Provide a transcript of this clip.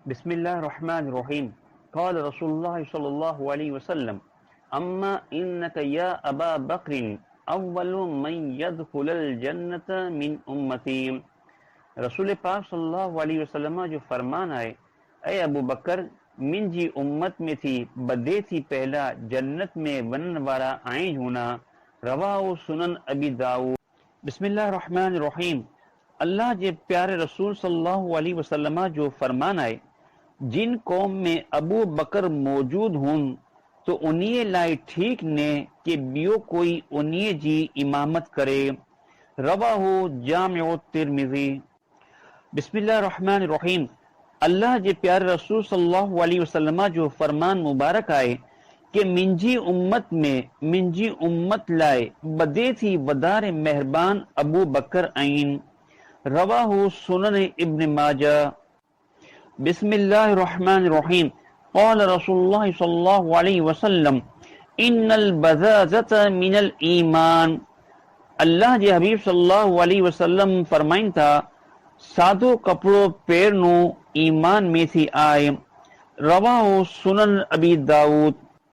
بسم اللہ الرحمن الرحیم قال رسول اللہ صلی اللہ علیہ وسلم اما انک یا ابا بکر اول من يدخل الجنت من امتی. رسول پاک صلی اللہ علیہ وسلم جو فرمان ہے اے ابو بکر من جی امت میں تھی بدے تھی پہلا جنت میں ون وارا آئیں ہونا. رواہ سنن ابی داؤد. بسم اللہ الرحمن الرحیم. اللہ جے پیارے رسول صلی اللہ علیہ وسلم جو فرمان ہے جن قوم میں ابو بکر موجود ہوں تو انہی لائے ٹھیک نے کہ بیو کوئی انہی جی امامت کرے. رواہ جامع ترمذی. بسم اللہ الرحمن الرحیم. اللہ جے پیارے رسول صلی اللہ علیہ وسلم جو فرمان مبارک آئے کہ منجی امت لائے بدے تھی ودار مہربان ابو بکر آئین. رواہ سنن ابن ماجہ. بسم اللہ الرحمن الرحیم. قال رسول اللہ صلی اللہ علیہ وسلم ان البذاذۃ من الایمان. اللہ جے حبیب صلی اللہ علیہ وسلم فرمائن تھا سادو کپڑو پیرنو ایمان میں تھی آئے. رواہ سنن ابی داؤد.